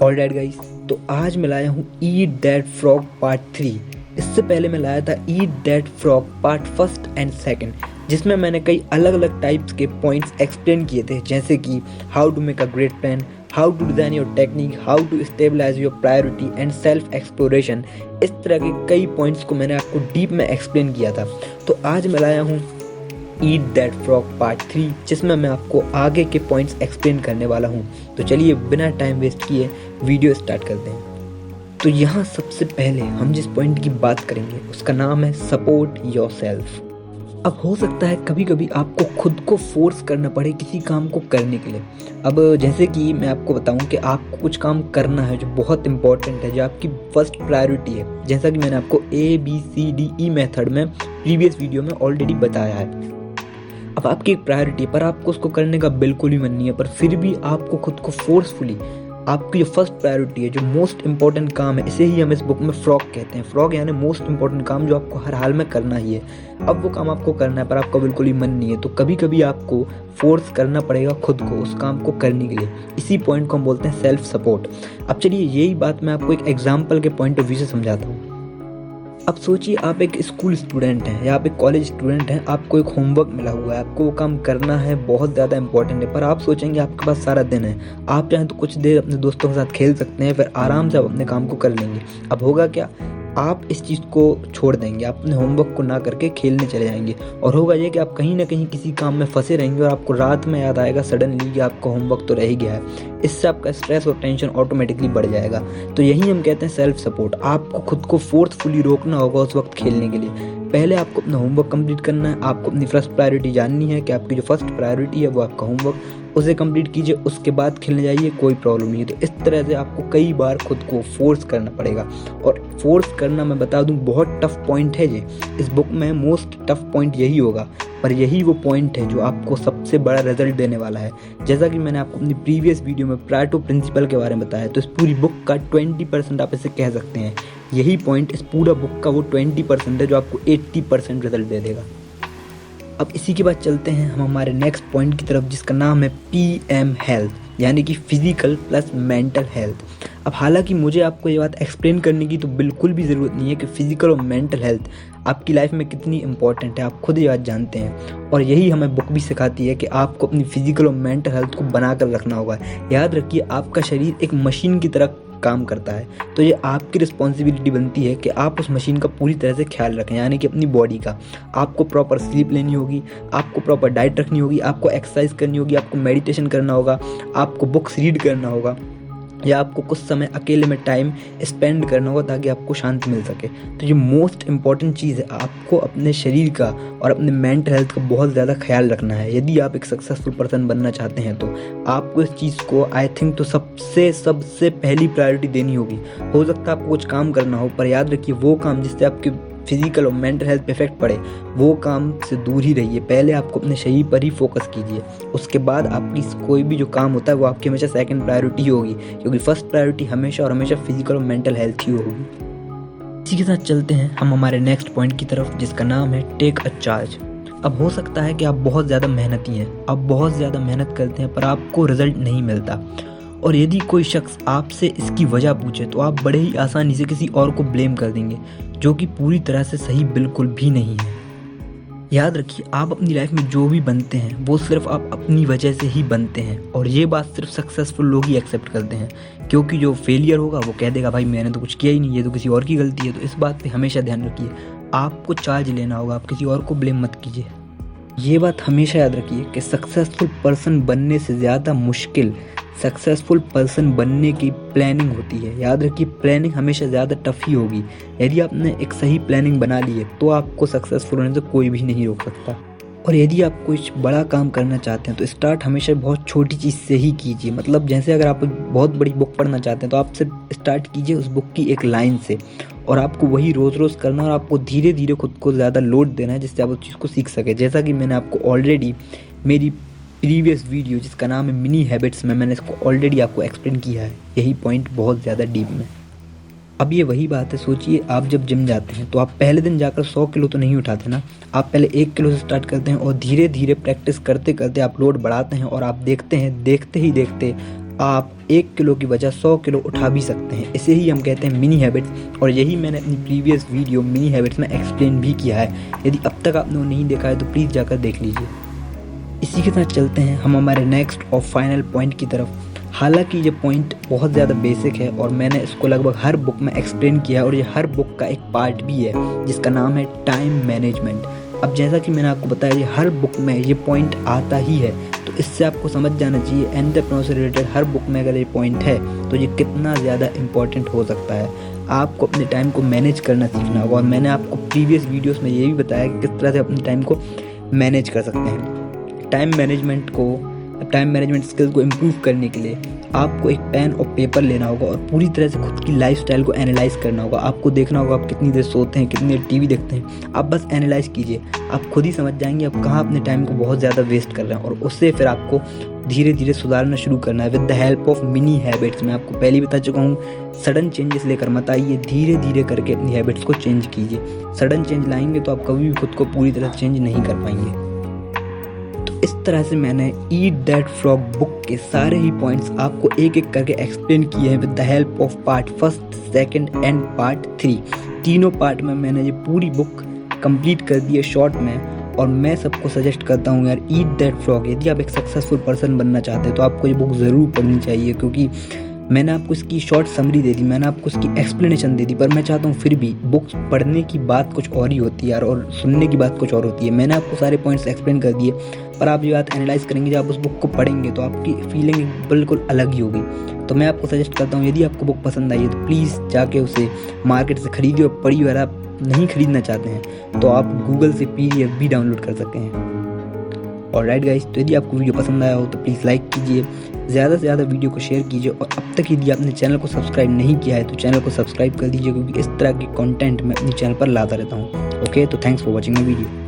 Alright guys, तो आज मैं लाया हूँ ईट दैट फ्रॉग पार्ट 3। इससे पहले मैं लाया था eat that frog part first and second, जिसमें मैंने कई अलग अलग टाइप्स के पॉइंट्स एक्सप्लेन किए थे, जैसे कि how to make a great plan, how to design your technique, how to stabilise your priority and self exploration. इस तरह के कई पॉइंट्स को मैंने आपको डीप में एक्सप्लेन किया था। तो आज मैं लाया हूँ ईट दैट फ्रॉग पार्ट 3, जिसमें मैं आपको आगे के पॉइंट्स एक्सप्लेन करने वाला हूँ। तो चलिए बिना टाइम वेस्ट किए वीडियो स्टार्ट करते हैं। तो यहाँ सबसे पहले हम जिस पॉइंट की बात करेंगे उसका नाम है सपोर्ट योरसेल्फ। अब हो सकता है कभी कभी आपको खुद को फोर्स करना पड़े किसी काम को करने के लिए। अब जैसे कि मैं आपको बताऊं कि आपको कुछ काम करना है जो बहुत इंपॉर्टेंट है, जो आपकी फर्स्ट प्रायोरिटी है, जैसा कि मैंने आपको ABCDE मेथड में प्रीवियस वीडियो में ऑलरेडी बताया है। अब आपकी एक प्रायोरिटी है पर आपको उसको करने का बिल्कुल भी मन नहीं है, पर फिर भी आपको खुद को फोर्सफुली आपकी जो फर्स्ट प्रायोरिटी है, जो मोस्ट इंपॉर्टेंट काम है, इसे ही हम इस बुक में फ्रॉग कहते हैं। फ्रॉग यानी मोस्ट इंपॉर्टेंट काम जो आपको हर हाल में करना ही है। अब वो काम आपको करना है पर आपका बिल्कुल ही मन नहीं है, तो कभी कभी आपको फोर्स करना पड़ेगा खुद को उस काम को करने के लिए। इसी पॉइंट को हम बोलते हैं सेल्फ सपोर्ट। अब चलिए यही बात मैं आपको एक एग्जाम्पल के पॉइंट ऑफ व्यू से समझाता हूँ। अब सोचिए आप एक स्कूल स्टूडेंट हैं या आप एक कॉलेज स्टूडेंट हैं, आपको एक होमवर्क मिला हुआ है, आपको वो काम करना है, बहुत ज़्यादा इंपॉर्टेंट है, पर आप सोचेंगे आपके पास सारा दिन है, आप चाहें तो कुछ देर अपने दोस्तों के साथ खेल सकते हैं, फिर आराम से आप अपने काम को कर लेंगे। अब होगा क्या, आप इस चीज़ को छोड़ देंगे, आप अपने होमवर्क को ना करके खेलने चले जाएंगे, और होगा ये कि आप कहीं ना कहीं किसी काम में फंसे रहेंगे और आपको रात में याद आएगा सडनली कि आपका होमवर्क तो रह ही गया है। इससे आपका स्ट्रेस और टेंशन ऑटोमेटिकली बढ़ जाएगा। तो यही हम कहते हैं सेल्फ सपोर्ट। आपको खुद को फोर्सफुली रोकना होगा उस वक्त खेलने के लिए। पहले आपको अपना होमवर्क कंप्लीट करना है, आपको अपनी फर्स्ट प्रायोरिटी जाननी है कि आपकी जो फर्स्ट प्रायोरिटी है वो आपका होमवर्क, उसे कंप्लीट कीजिए, उसके बाद खेलने जाइए, कोई प्रॉब्लम नहीं है। तो इस तरह से आपको कई बार खुद को फोर्स करना पड़ेगा, और फोर्स करना मैं बता दूं बहुत टफ पॉइंट है ये। इस बुक में मोस्ट टफ पॉइंट यही होगा, पर यही वो पॉइंट है जो आपको सबसे बड़ा रिजल्ट देने वाला है। जैसा कि मैंने आपको अपनी प्रीवियस वीडियो में पारेटो प्रिंसिपल के बारे में बताया, तो इस पूरी बुक का 20% आप इसे कह सकते हैं। यही पॉइंट इस पूरा बुक का वो 20% है जो आपको 80% रिजल्ट दे देगा। अब इसी के बाद चलते हैं हम हमारे नेक्स्ट पॉइंट की तरफ, जिसका नाम है PM हेल्थ, यानी कि फिजिकल प्लस मेंटल हेल्थ। अब हालांकि मुझे आपको ये बात एक्सप्लेन करने की तो बिल्कुल भी ज़रूरत नहीं है कि फिजिकल और मेंटल हेल्थ आपकी लाइफ में कितनी इंपॉर्टेंट है, आप खुद ये बात जानते हैं, और यही हमें बुक भी सिखाती है कि आपको अपनी फिजिकल और मेंटल हेल्थ को बना कर रखना होगा। याद रखिए, आपका शरीर एक मशीन की तरह काम करता है, तो ये आपकी रिस्पॉन्सिबिलिटी बनती है कि आप उस मशीन का पूरी तरह से ख्याल रखें, यानी कि अपनी बॉडी का। आपको प्रॉपर स्लीप लेनी होगी, आपको प्रॉपर डाइट रखनी होगी, आपको एक्सरसाइज करनी होगी, आपको मेडिटेशन करना होगा, आपको बुक्स रीड करना होगा, या आपको कुछ समय अकेले में टाइम स्पेंड करना होगा ताकि आपको शांति मिल सके। तो ये मोस्ट इंपॉर्टेंट चीज़ है, आपको अपने शरीर का और अपने मेंटल हेल्थ का बहुत ज़्यादा ख्याल रखना है। यदि आप एक सक्सेसफुल पर्सन बनना चाहते हैं तो आपको इस चीज़ को आई थिंक तो सबसे पहली प्रायोरिटी देनी होगी। हो सकता है आपको कुछ काम करना हो, पर याद रखिए वो काम जिससे आपके फिजिकल और मेंटल हेल्थ पे इफेक्ट पड़े, वो काम से दूर ही रहिए। पहले आपको अपने शरीर पर ही फोकस कीजिए, उसके बाद आपकी कोई भी जो काम होता है वो आपकी हमेशा सेकंड प्रायोरिटी होगी, क्योंकि फर्स्ट प्रायोरिटी हमेशा और हमेशा फिजिकल और मेंटल हेल्थ ही होगी। इसी के साथ चलते हैं हम हमारे नेक्स्ट पॉइंट की तरफ, जिसका नाम है टेक अ चार्ज। अब हो सकता है कि आप बहुत ज़्यादा मेहनती हैं, आप बहुत ज़्यादा मेहनत करते हैं, पर आपको रिजल्ट नहीं मिलता, और यदि कोई शख्स आपसे इसकी वजह पूछे तो आप बड़े ही आसानी से किसी और को ब्लेम कर देंगे, जो कि पूरी तरह से सही बिल्कुल भी नहीं है। याद रखिए, आप अपनी लाइफ में जो भी बनते हैं वो सिर्फ आप अपनी वजह से ही बनते हैं, और ये बात सिर्फ सक्सेसफुल लोग ही एक्सेप्ट करते हैं, क्योंकि जो फेलियर होगा वो कह देगा भाई मैंने तो कुछ किया ही नहीं, ये तो किसी और की गलती है। तो इस बात पे हमेशा ध्यान रखिए, आपको चार्ज लेना होगा, आप किसी और को ब्लेम मत कीजिए। ये बात हमेशा याद रखिए कि सक्सेसफुल पर्सन बनने से ज़्यादा मुश्किल सक्सेसफुल पर्सन बनने की प्लानिंग होती है। याद रखिए, प्लानिंग हमेशा ज़्यादा टफ ही होगी। यदि आपने एक सही प्लानिंग बना ली है तो आपको सक्सेसफुल होने से कोई भी नहीं रोक सकता। और यदि आप कुछ बड़ा काम करना चाहते हैं तो स्टार्ट हमेशा बहुत छोटी चीज़ से ही कीजिए। मतलब जैसे अगर आप बहुत बड़ी बुक पढ़ना चाहते हैं तो आप सिर्फ स्टार्ट कीजिए उस बुक की एक लाइन से, और आपको वही रोज़ रोज़ करना, और आपको धीरे धीरे खुद को ज़्यादा लोड देना है जिससे आप उस चीज़ को सीख सके। जैसा कि मैंने आपको ऑलरेडी मेरी प्रीवियस वीडियो जिसका नाम है मिनी हैबिट्स में मैंने इसको ऑलरेडी आपको एक्सप्लेन किया है, यही पॉइंट बहुत ज़्यादा डीप में। अब ये वही बात है, सोचिए आप जब जिम जाते हैं तो आप पहले दिन जाकर 100 किलो तो नहीं उठाते ना, आप पहले 1 किलो से स्टार्ट करते हैं, और धीरे धीरे प्रैक्टिस करते करते आप लोड बढ़ाते हैं, और आप देखते हैं देखते ही देखते आप 1 किलो की बजाय 100 किलो उठा भी सकते हैं। इसे ही हम कहते हैं मिनी हैबिट्स, और यही मैंने अपनी प्रीवियस वीडियो मिनी हैबिट्स में एक्सप्लेन भी किया है। यदि अब तक आपने वो नहीं देखा है तो प्लीज़ जाकर देख लीजिए। इसी के साथ चलते हैं हम हमारे नेक्स्ट और फाइनल पॉइंट की तरफ। हालांकि ये पॉइंट बहुत ज़्यादा बेसिक है और मैंने इसको लगभग हर बुक में एक्सप्लेन किया है, और ये हर बुक का एक पार्ट भी है जिसका नाम है टाइम मैनेजमेंट। अब जैसा कि मैंने आपको बताया, ये हर बुक में ये पॉइंट आता ही है, तो इससे आपको समझ जाना चाहिए एंटरप्रेन्योर से रिलेटेड हर बुक में अगर ये पॉइंट है तो ये कितना ज़्यादा इंपॉर्टेंट हो सकता है। आपको अपने टाइम को मैनेज करना सीखना होगा, और मैंने आपको प्रीवियस वीडियोस में ये भी बताया कि किस तरह से अपने टाइम को मैनेज कर सकते हैं। टाइम मैनेजमेंट स्किल्स को इम्प्रूव करने के लिए आपको एक पेन और पेपर लेना होगा और पूरी तरह से खुद की लाइफस्टाइल को एनालाइज करना होगा। आपको देखना होगा आप कितनी देर सोते हैं, कितनी देर टीवी देखते हैं। आप बस एनालाइज कीजिए, आप खुद ही समझ जाएंगे आप कहाँ अपने टाइम को बहुत ज़्यादा वेस्ट कर रहे हैं, और उससे फिर आपको धीरे धीरे सुधारना शुरू करना है with the help of mini habits. मैं आपको पहले ही बता चुका हूँ, सडन चेंजेस लेकर मत आइए, धीरे धीरे करके अपनी हैबिट्स को चेंज कीजिए। सडन चेंज लाएंगे तो आप कभी भी खुद को पूरी तरह चेंज नहीं कर पाएंगे। इस तरह से मैंने ईट दैट फ्रॉग बुक के सारे ही पॉइंट्स आपको एक एक करके एक्सप्लेन किए हैं with the help of part 1, 2 and part 3। तीनों पार्ट में मैंने ये पूरी बुक कंप्लीट कर दी है शॉर्ट में, और मैं सबको सजेस्ट करता हूँ यार, ईट दैट फ्रॉग यदि आप एक सक्सेसफुल पर्सन बनना चाहते हैं तो आपको ये बुक ज़रूर पढ़नी चाहिए, क्योंकि मैंने आपको इसकी शॉर्ट समरी दे दी, मैंने आपको इसकी एक्सप्लेनेशन दे दी, पर मैं चाहता हूँ फिर भी बुक्स पढ़ने की बात कुछ और ही होती है यार, और सुनने की बात कुछ और होती है। मैंने आपको सारे पॉइंट्स एक्सप्लेन कर दिए, पर आप ये बात एनालाइज करेंगे, जब आप उस बुक को पढ़ेंगे तो आपकी फीलिंग बिल्कुल अलग ही होगी। तो मैं आपको सजेस्ट करता हूँ, यदि आपको बुक पसंद आई है तो प्लीज़ जाके उसे मार्केट से खरीदिए और पढ़िए। अगर आप नहीं खरीदना चाहते हैं तो आप गूगल से PDF भी डाउनलोड कर सकते हैं। और राइट गाइस, तो यदि आपको वीडियो पसंद आया हो तो प्लीज़ लाइक कीजिए, ज़्यादा से ज़्यादा वीडियो को शेयर कीजिए, और अब तक यदि आपने चैनल को सब्सक्राइब नहीं किया है तो चैनल को सब्सक्राइब कर दीजिए, क्योंकि इस तरह के कंटेंट मैं अपने चैनल पर लाता रहता हूँ। ओके, तो thanks for watching my video.